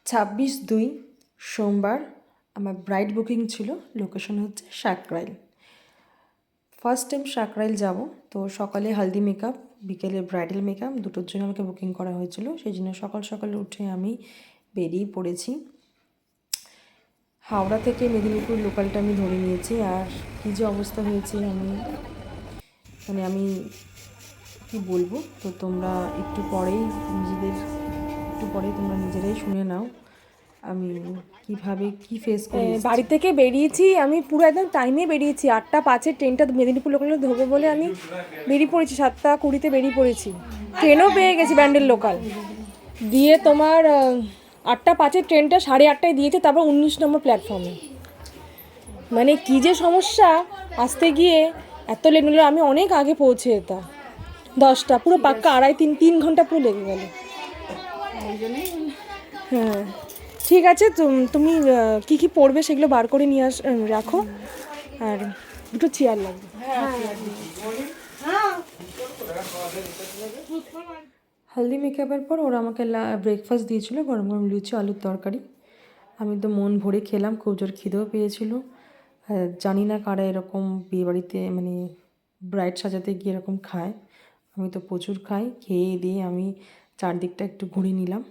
26/2 সোমবার আমার bride booking ছিল। লোকেশন হচ্ছে সাকরাইল। ফার্স্ট টাইম সাকরাইল যাব। তো সকালে হালদি মেকআপ, বিকেলে ব্রাইডাল মেকআপ, দুটোর জন্য আমাকে বুকিং করা হয়েছিল। সেই জন্য সকাল সকাল উঠে আমি বেরিয়ে পড়েছি। হাওড়া থেকে মেদিনীপুর লোকালটা আমি ধরে নিয়েছি। আর কী যে অবস্থা হয়েছে আমি কি বলবো, তো তোমরা একটু পরেই তোমরা নিজেরাই শুনে নাও আমি কিভাবে কি ফেস করি। বাড়ি থেকে বেরিয়েছি আমি পুরো একদম টাইমে বেরিয়েছি। 8:05 ট্রেনটা মেদিনীপুর লোকালে ধরবে বলে আমি বেরিয়ে পড়েছি। 7:20 বেরিয়ে পড়েছি। ট্রেনও পেয়ে গেছি ব্যান্ডেল লোকাল দিয়ে। তোমার 8:05 ট্রেনটা 8:30 দিয়েছে, তারপর 19 নম্বর প্ল্যাটফর্মে। মানে কী যে সমস্যা, আসতে গিয়ে এত লেট হলো। আমি অনেক আগে পৌঁছে যেতাম। 10টা পুরো পাক্কা 3 ঘন্টা পুরো লেগে গেল। হ্যাঁ ঠিক আছে, তুমি কি কি পড়বে সেগুলো বার করে নিয়ে রাখো। আর দুটো চেয়ার লাগবে। হালদি মেকআপের পর ওরা আমাকে ব্রেকফাস্ট দিয়েছিল, গরম গরম লুচি আলুর তরকারি। আমি তো মন ভরে খেলাম, খুব জোর খিদেও পেয়েছিল। জানি না কারা এরকম বিয়েবাড়িতে ব্রাইড সাজাতে গিয়ে এরকম খায়। আমি তো প্রচুর খাই। খেয়ে দিয়ে আমি চারদিকটা একটু ঘুরে নিলাম।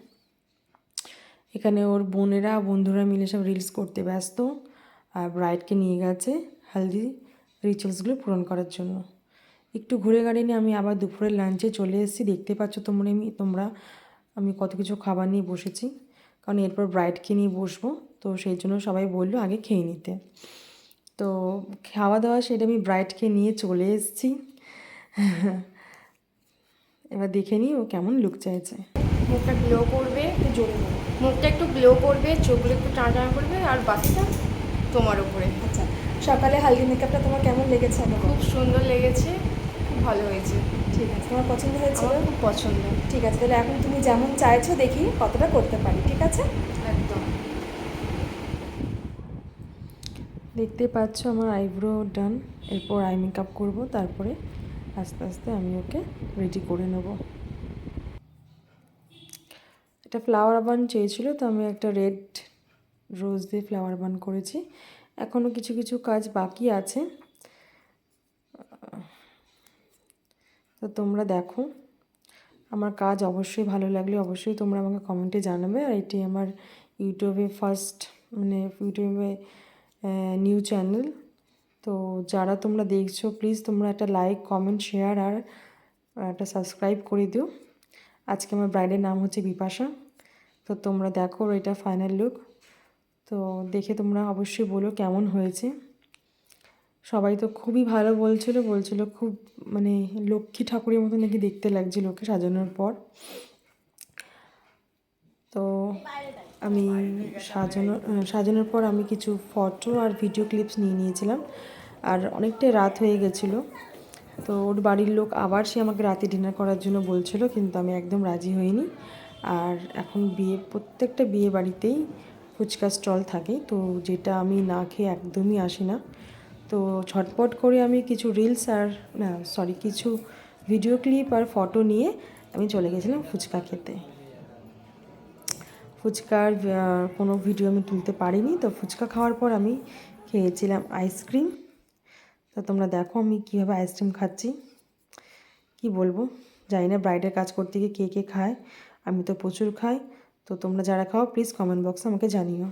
এখানে ওর বোনেরা বন্ধুরা মিলে সব রিলস করতে ব্যস্ত। আর ব্রাইডকে নিয়ে গেছে হালদি রিচুয়ালসগুলো পূরণ করার জন্য। একটু ঘুরে গাড়ি নিয়ে আমি আবার দুপুরের লাঞ্চে চলে এসেছি। দেখতে পাচ্ছ আমি কত কিছু খাবার নিয়ে বসেছি, কারণ এরপর ব্রাইডকে নিয়ে বসবো। তো সেই জন্য সবাই বললো আগে খেয়ে নিতে। তো খাওয়া দাওয়া সেটা আমি ব্রাইডকে নিয়ে চলে এসেছি। এবার দেখে নিই ও কেমন লুক চাইছে। মুখটা গ্লো করবে, একটু জোরে মুখটা একটু গ্লো করবে, চোখগুলো একটু টানা করবে, আর বাকিটা তোমার উপরে। আচ্ছা, সকালে হালদি মেকআপটা তোমার কেমন লেগেছে? খুব সুন্দর লেগেছে, খুব ভালো হয়েছে। ঠিক আছে, তোমার পছন্দ হয়েছে? আমার খুব পছন্দ। ঠিক আছে, তাহলে এখন তুমি যেমন চাইছো দেখি কতটা করতে পারি। ঠিক আছে, একদম। দেখতে পাচ্ছ আমার আইব্রো ডান। এরপর আই মেকআপ করবো, তারপরে আস্তে আস্তে আমি ওকে রেডি করে নেব। একটা ফ্লাওয়ার বান চেয়েছিল, তো আমি একটা রেড রোজ দিয়ে ফ্লাওয়ার বান করেছি। এখনও কিছু কিছু কাজ বাকি আছে, তো তোমরা দেখো। আমার কাজ অবশ্যই ভালো লাগলে অবশ্যই তোমরা আমাকে কমেন্টে জানাবে। আর এটি আমার ইউটিউবে ইউটিউবে নিউ চ্যানেল। তো যারা তোমরা দেখছো প্লিজ তোমরা একটা লাইক, কমেন্ট, শেয়ার আর একটা সাবস্ক্রাইব করে দিও। আজকে আমার ব্রাইডের নাম হচ্ছে বিপাশা। তো তোমরা দেখো এটা ফাইনাল লুক। তো দেখে তোমরা অবশ্যই বলো কেমন হয়েছে। সবাই তো খুবই ভালো বলছিল খুব লক্ষ্মী ঠাকুরের মতো নাকি দেখতে লাগছিল ওকে সাজানোর পর। তো আমি সাজানোর পর আমি কিছু ফটো আর ভিডিও ক্লিপস নিয়ে নিয়েছিলাম। আর অনেকটাই রাত হয়ে গেছিলো। তো ওর বাড়ির লোক আবার সে আমাকে রাতে ডিনার করার জন্য বলছিল, কিন্তু আমি একদম রাজি হইনি। আর এখন প্রত্যেকটা বিয়ে বাড়িতেই ফুচকা স্টল থাকে, তো যেটা আমি না খেয়ে একদমই আসি না। তো ঝটপট করে আমি কিছু কিছু ভিডিও ক্লিপ আর ফটো নিয়ে আমি চলে গেছিলাম ফুচকা খেতে। ফুচকার কোনো ভিডিও আমি তুলতে পারিনি। তো ফুচকা খাওয়ার পর আমি খেয়েছিলাম আইসক্রিম। তো তোমরা দেখো আমি কীভাবে আইসক্রিম খাচ্ছি। কি বলবো, জানি না ব্রাইডের কাজ করতে গিয়ে কে কে খায়। আমি তো প্রচুর খাই। তো তোমরা যারা খাও প্লিজ কমেন্ট বক্সে আমাকে জানিও।